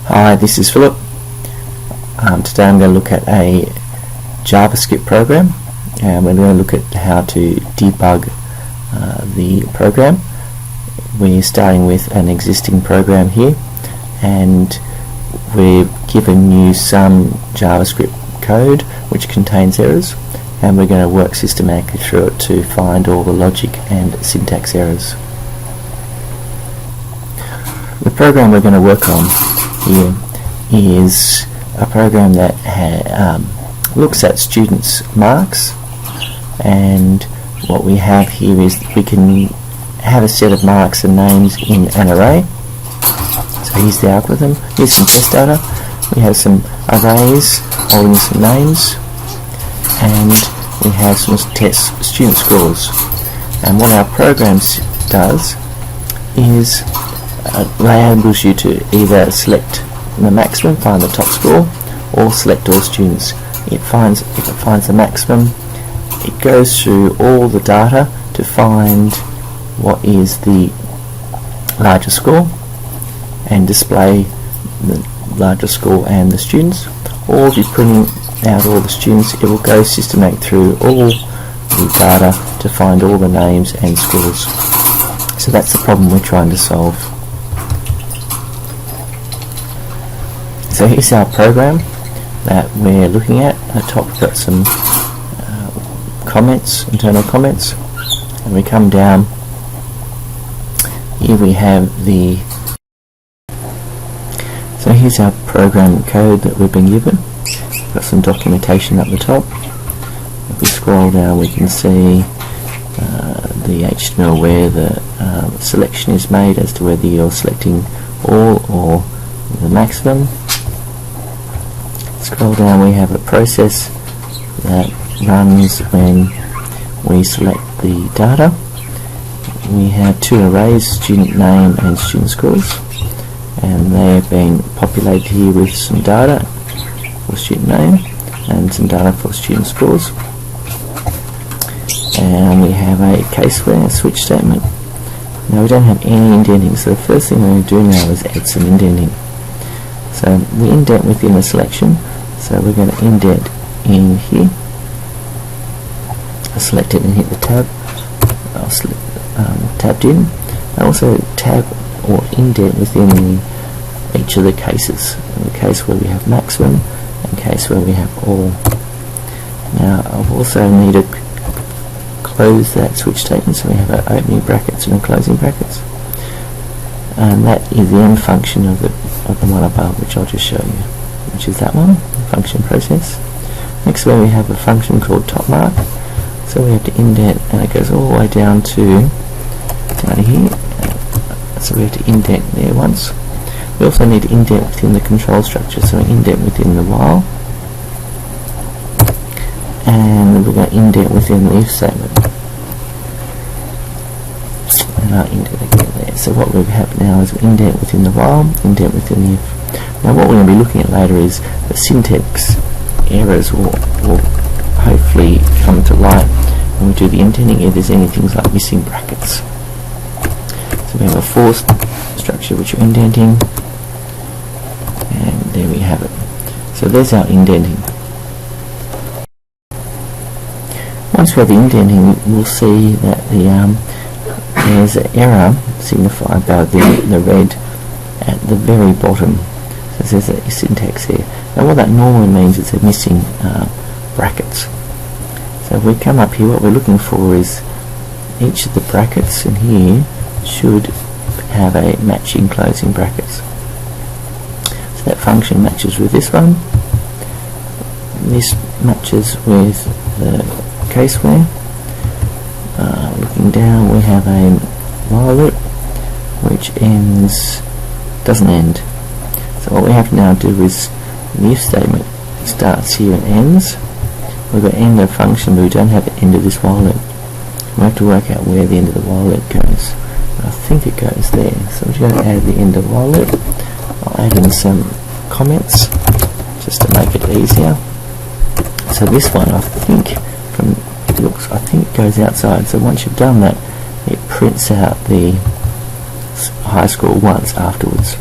Hi, this is Philip. Today I'm going to look at a JavaScript program, and we're going to look at how to debug the program. We're starting with an existing program here, and we've given you some JavaScript code which contains errors, and we're going to work systematically through it to find all the logic and syntax errors. The program we're going to work on here is a program that looks at students' marks, and what we have here is we can have a set of marks and names in an array. So here's the algorithm. Here's some test data. We have some arrays holding some names, and we have some test student scores. And what our program does is enables you to either select the maximum, find the top score, or select all students. If it finds the maximum, it goes through all the data to find what is the largest score and display the largest score and the students. Or if you're printing out all the students, it will go systematic through all the data to find all the names and scores. So that's the problem we're trying to solve. So here's our program that we're looking at. At the top we've got some comments, internal comments, and we come down. Here we have so here's our program code that we've been given. We've got some documentation at the top. If we scroll down, we can see the HTML where the selection is made as to whether you're selecting all or the maximum. Scroll down, we have a process that runs when we select the data. We have two arrays, student name and student scores, and they have been populated here with some data for student name and some data for student scores. And we have a case where switch statement. Now we don't have any indenting, so the first thing we're going to do now is add some indenting. So we indent within a selection, so we're going to indent in here. I'll select it and hit the tab. I'll select tabbed in. I also tab or indent within each of the cases. In the case where we have maximum and case where we have all. Now I'll also need to close that switch statement, so we have our opening brackets and closing brackets, and that is the end function of the one above, which I'll just show you, which is that one, function process. Next we have a function called top mark, so we have to indent, and it goes all the way down to here, so we have to indent there once. We also need to indent within the control structure, so we indent within the while, and we're going to indent within the if statement, and I'll indent again there. So what we have now is we indent within the while, indent within the if. Now what we're going to be looking at later is the syntax errors will hopefully come to light when we do the indenting, if there's any things like missing brackets. So we have a for structure which we're indenting, and there we have it. So there's our indenting. Once we have the indenting, we'll see that there's an error signified by the red at the very bottom. So there's a syntax here. Now what that normally means is they're missing brackets. So if we come up here, what we're looking for is each of the brackets in here should have a matching closing brackets. So that function matches with this one. This matches with the case where. Looking down, we have a while loop which doesn't end. So what we have to now do is the if statement starts here and ends. We've got end of function, but we don't have the end of this while loop. We have to work out where the end of the while loop goes. I think it goes there. So we're going to add the end of while loop. I'll add in some comments just to make it easier. So this one, I think, goes outside. So once you've done that, it prints out the high score once afterwards.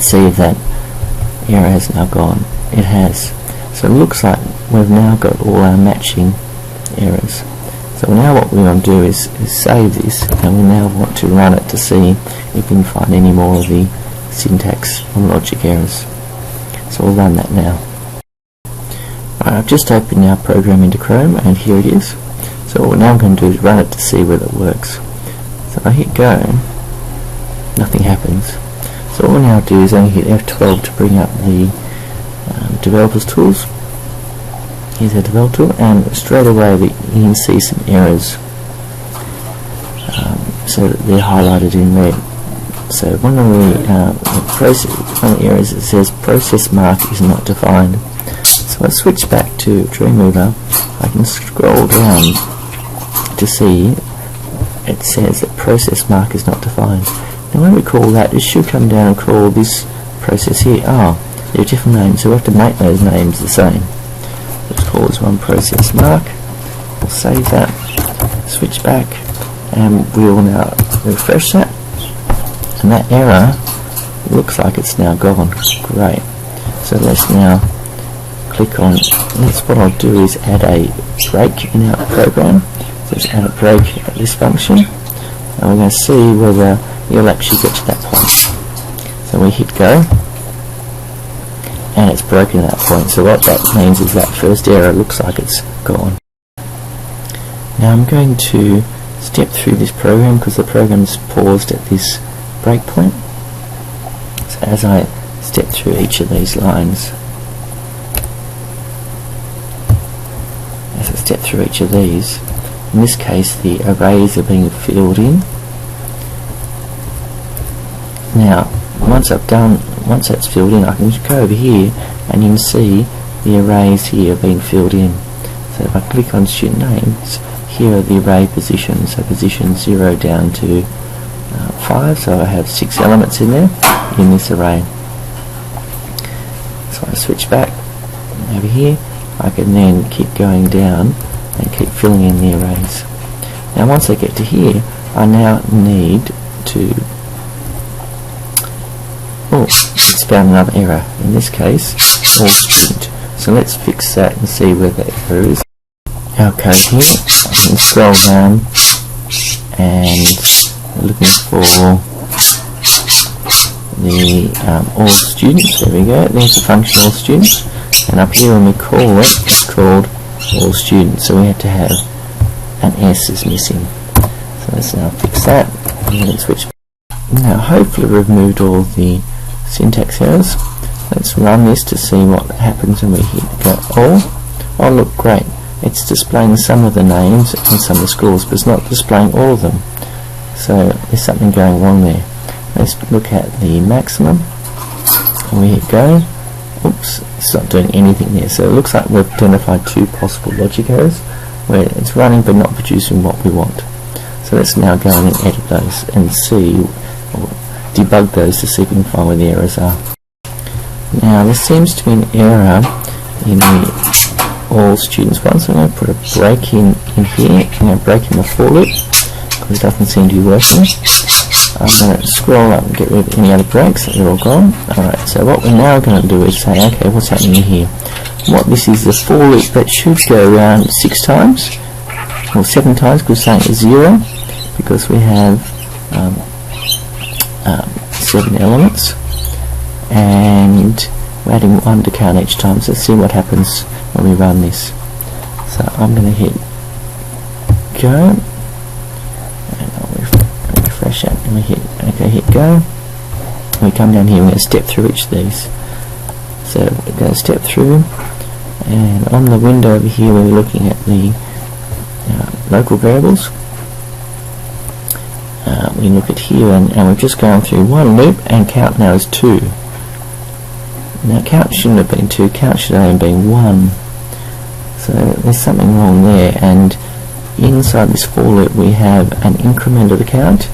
see if that error has now gone. It has. So it looks like we've now got all our matching errors. So now what we want to do is save this, and we now want to run it to see if we can find any more of the syntax or logic errors. So we'll run that now. Right, I've just opened our program into Chrome, and here it is. So what now I'm going to do is run it to see whether it works. So if I hit go, nothing happens. So what we'll now do is only hit F12 to bring up the developers tools. Here's our developer tool, and straight away you can see some errors. So they're highlighted in red. So one of the errors, it says process mark is not defined. So I switch back to Dreamweaver. I can scroll down to see it says that process mark is not defined. Now when we call that, it should come down and call this process here. Oh, there are different names, so we have to make those names the same. Let's call this one process mark. We'll save that, switch back, and we'll now refresh that. And that error looks like it's now gone. Great. So let's now click on, what I'll do is add a break in our program. So let's add a break at this function, and we're going to see whether you'll actually get to that point. So we hit go, and it's broken at that point. So what that means is that first error looks like it's gone. Now I'm going to step through this program because the program's paused at this breakpoint. So as I step through each of these lines, in this case the arrays are being filled in. Now once that's filled in, I can just go over here and you can see the arrays here being filled in. So if I click on student names, here are the array positions, so position 0 down to 5, so I have 6 elements in there in this array. So I switch back over here, I can then keep going down and keep filling in the arrays. Now once I get to here, I now need to it's found another error, in this case all student. So let's fix that and see where that error is. Our code here, I can scroll down and we're looking for the all students. There we go, there's the function all students, and up here when we call it, it's called all students, so we have to have an S is missing. So let's now fix that and then switch. Now hopefully we've removed all the syntax errors. Let's run this to see what happens when we hit go all. Oh look, great, it's displaying some of the names and some of the schools, but it's not displaying all of them. So there's something going wrong there. Let's look at the maximum, and we hit go. Oops, it's not doing anything there. So it looks like we've identified two possible logic errors where it's running but not producing what we want. So let's now go in and edit those and see, or debug those to see if we can find where the errors are. Now there seems to be an error in the all students one, so I'm going to put a break in here. I'm going to break in the for loop because it doesn't seem to be working. I'm going to scroll up and get rid of any other breaks, they're all gone. Alright, so what we're now going to do is say, okay, what's happening here? What this is the for loop that should go around 6 times, or 7 times, because we're saying it's 0, because we have 7 elements, and we're adding 1 to count each time. So let's see what happens when we run this. So I'm going to hit go, and I'll refresh that, and we hit go, and we come down here, we're going to step through each of these. So we're going to step through, and on the window over here we're looking at the local variables. We look at here, and we've just gone through one loop, and count now is 2. Now count shouldn't have been 2, count should have only been 1. So there's something wrong there, and inside this for loop we have an increment of the count.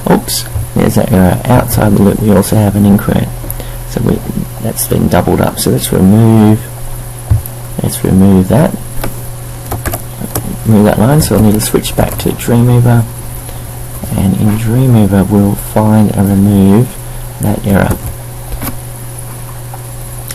Oops, there's that error. Outside the loop we also have an increment. So that's been doubled up. So let's remove that. Remove that line, so I'll need to switch back to Dreamweaver, and in Dreamweaver we'll find and remove that error.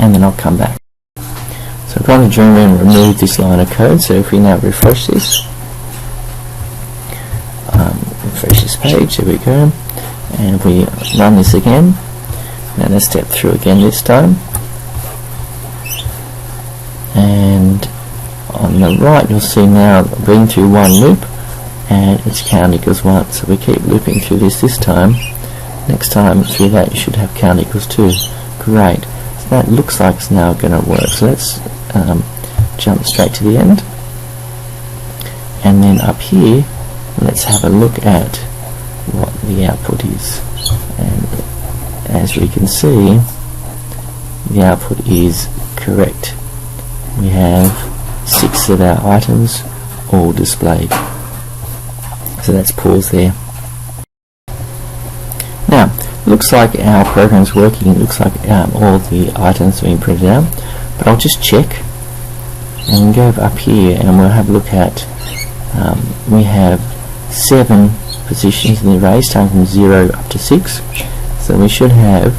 and then I'll come back. So I've gone to Dreamweaver and removed this line of code. So if we now refresh this, page, there we go, and if we run this again, now let's step through again this time, and on the right you'll see now been through one loop and it's count equals 1, so we keep looping through this time. Next time through that you should have count equals 2. Great, so that looks like it's now going to work. So let's jump straight to the end, and then up here let's have a look at what the output is, and as we can see the output is correct. We have 6 of our items all displayed. So let's pause there. Now looks like our program's working. It looks like all the items are being printed out, but I'll just check and go up here and we'll have a look at we have 7 positions in the array starting from 0 up to 6, so we should have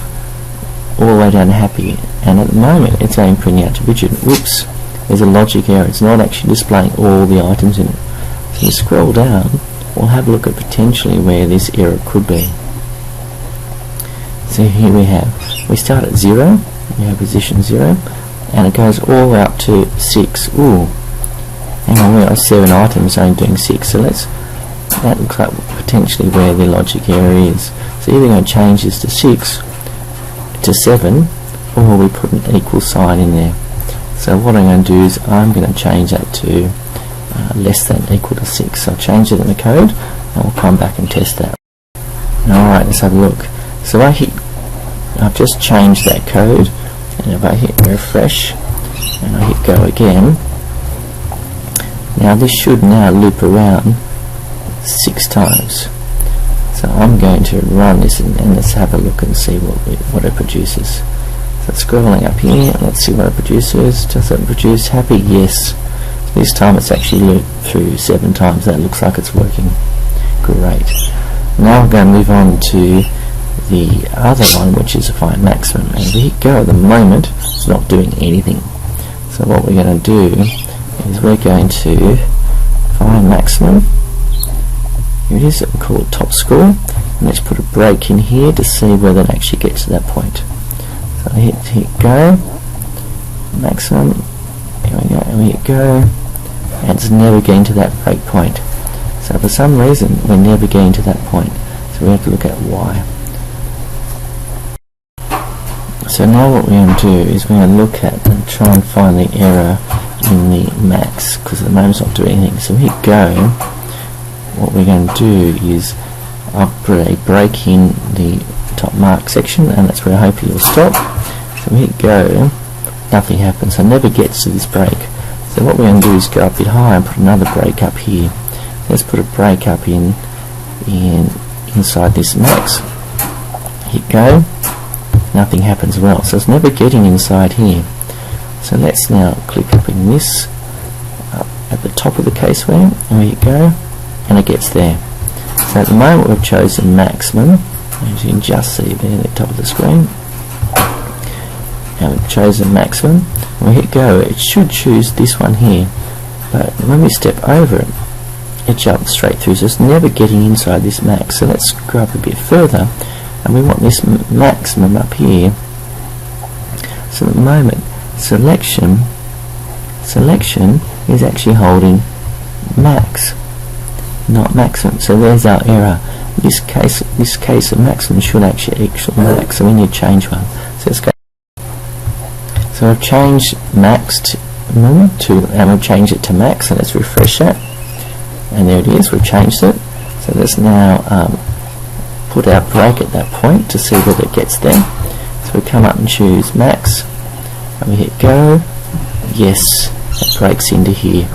all the way down to happy, and at the moment it's only printing out to widget. Whoops, there's a logic error, it's not actually displaying all the items in it. So you scroll down, we'll have a look at potentially where this error could be. So here we start at 0, we have position 0, and it goes all the way up to 6. Ooh, hang on, we have 7 items only doing 6, so that looks like potentially where the logic error is. So either going to change this to 6 to 7, or we put an equal sign in there. So what I'm going to do is I'm going to change that to less than equal to 6. So I'll change it in the code and we'll come back and test that. Alright, let's have a look. So I've just changed that code, and if I hit refresh and I hit go again, now this should now loop around 6 times. So I'm going to run this and let's have a look and see what it produces. So scrolling up here, let's see what it produces. Does it produce happy? Yes. This time it's actually looped through 7 times. That looks like it's working. Great. Now I'm going to move on to the other one, which is a find maximum, and if we hit go at the moment it's not doing anything. So what we're going to do is we're going to find maximum. Here it is, we'll call it top score, and let's put a break in here to see whether it actually gets to that point. So hit go, maximum, here we go, and we hit go, and it's never getting to that break point. So for some reason we're never getting to that point, so we have to look at why. So now what we're going to do is we're going to look at and try and find the error in the max, because at the moment it's not doing anything. So hit go. What we're going to do is I'll put a break in the top mark section, and that's where I hope it'll stop. So we hit go, nothing happens, so it never gets to this break. So what we're going to do is go up a bit higher and put another break up here. Let's put a break up inside this max. Hit go, nothing happens as well, so it's never getting inside here. So let's now click up in this, up at the top of the caseware, and we hit go, and it gets there. So at the moment we've chosen maximum, as you can just see there at the top of the screen, and we've chosen maximum. When we hit go, it should choose this one here, but when we step over it, it jumps straight through, so it's never getting inside this max. So let's go up a bit further, and we want this maximum up here. So at the moment selection is actually holding max, not maximum. So there's our error. This case of maximum should actually equal max, so we need to change one. So let's go. So I've changed maximum to, and we've changed it to max, so let's refresh that, and there it is, we've changed it. So let's now put our break at that point to see whether it gets there. So we come up and choose max, and we hit go. Yes, it breaks into here.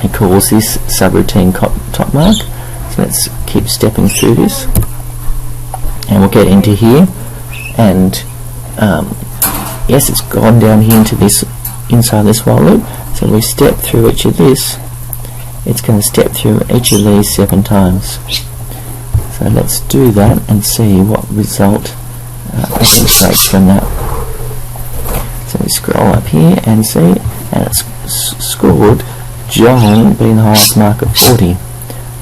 It calls this subroutine top mark. So let's keep stepping through this, and we'll get into here, and yes, it's gone down here into this, inside this while loop. So we step through each of this, it's going to step through each of these 7 times. So let's do that and see what result it generates from that. We scroll up here and see, and it's scored John being the highest mark of 40.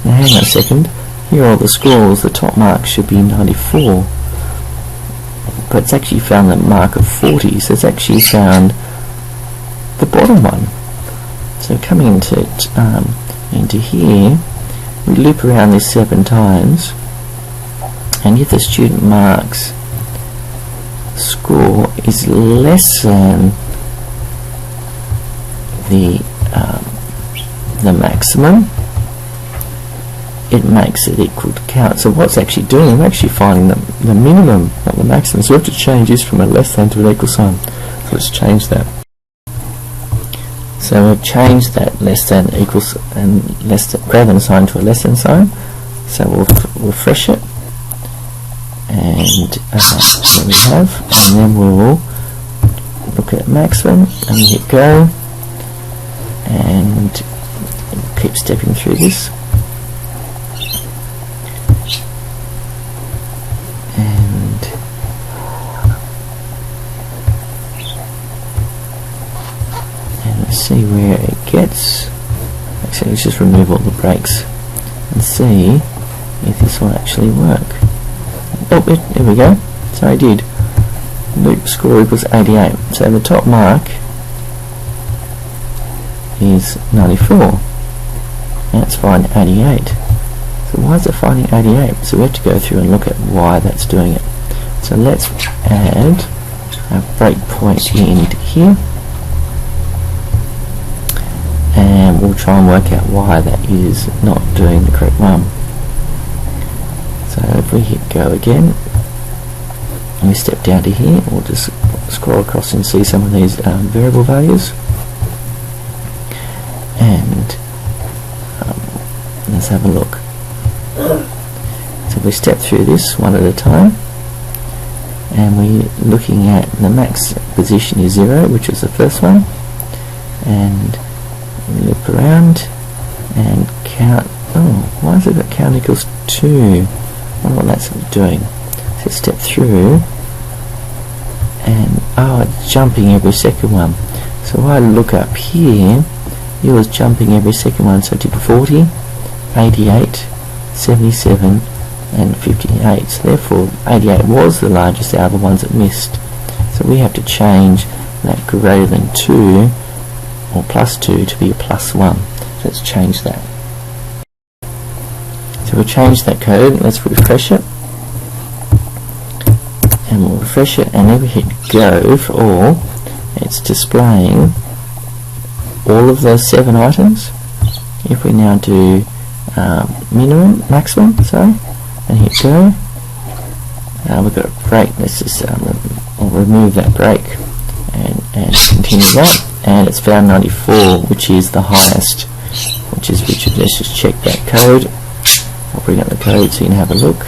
Now hang on a second, here are all the scores, the top mark should be 94, but it's actually found the mark of 40, so it's actually found the bottom one. So coming into here, we loop around this 7 times, and if the student marks score is less than the maximum, it makes it equal to count. So what's actually doing, we're actually finding the minimum, not the maximum. So we have to change this from a less than to an equal sign. So let's change that. So we've changed that less than equals and less than greater than sign to a less than sign. So we'll refresh it, and here we have, and then we'll look at maximum and hit go, and keep stepping through this. See where it gets. Actually, let's just remove all the breaks and see if this will actually work. Oh, there we go. So I did. Loop score equals 88. So the top mark is 94. Now it's finding 88. So why is it finding 88? So we have to go through and look at why that's doing it. So let's add a breakpoint into here, and we'll try and work out why that is not doing the correct one. So if we hit go again, and we step down to here, we'll just scroll across and see some of these variable values. And let's have a look. So we step through this one at a time, and we're looking at the max position is 0, which was the first one, and we loop around and count. Oh, why has it got count equals 2? I wonder what that's doing. So step through, and it's jumping every second one. So if I look up here, it was jumping every second one. So I did 40, 88, 77 and 58. So therefore 88 was the largest out of the ones that missed. So we have to change that greater than 2 or plus 2 to be a plus 1. So let's change that. So we'll change that code. Let's refresh it, and we'll refresh it, and then we hit go for all. It's displaying all of those 7 items. If we now do maximum, and hit go, we've got a break. Let's just I'll remove that break and continue that. And it's found 94, which is the highest, which is let's just check that code. I'll bring up the code so you can have a look.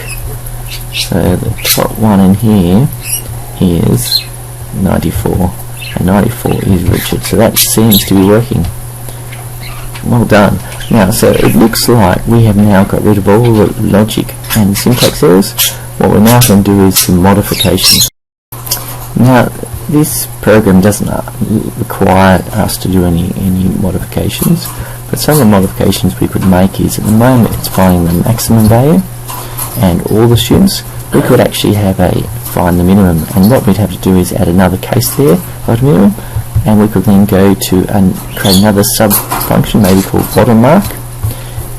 So the top one in here is 94, and 94 is Richard, so that seems to be working. Well done. Now, so it looks like we have now got rid of all the logic and syntax errors. What we're now going to do is some modifications. Now, this program doesn't require us to do any modifications, but some of the modifications we could make is, at the moment it's finding the maximum value and all the students. We could actually have a find the minimum, and what we'd have to do is add another case there for the minimum, and we could then go to and create another sub function maybe called bottom mark,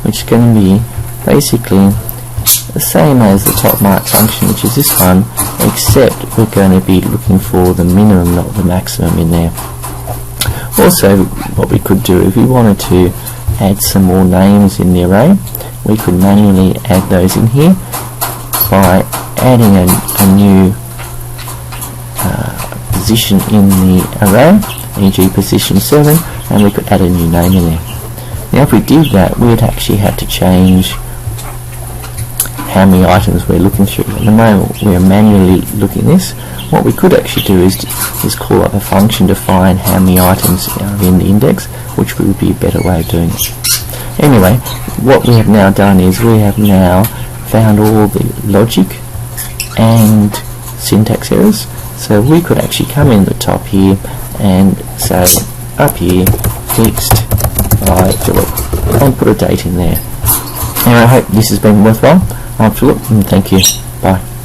which is going to be basically the same as the top mark function, which is this one, except we're going to be looking for the minimum, not the maximum in there. Also, what we could do, if we wanted to add some more names in the array, we could manually add those in here by adding a new position in the array, e.g. position 7, and we could add a new name in there. Now if we did that, we'd actually have to change how many items we're looking through. At the moment we're manually looking at this. What we could actually do is call up a function to find how many items are in the index, which would be a better way of doing it. Anyway, what we have now done is we have now found all the logic and syntax errors. So we could actually come in the top here and say up here fixed by Philip, and put a date in there. And I hope this has been worthwhile. I'm Philip, and thank you. Bye.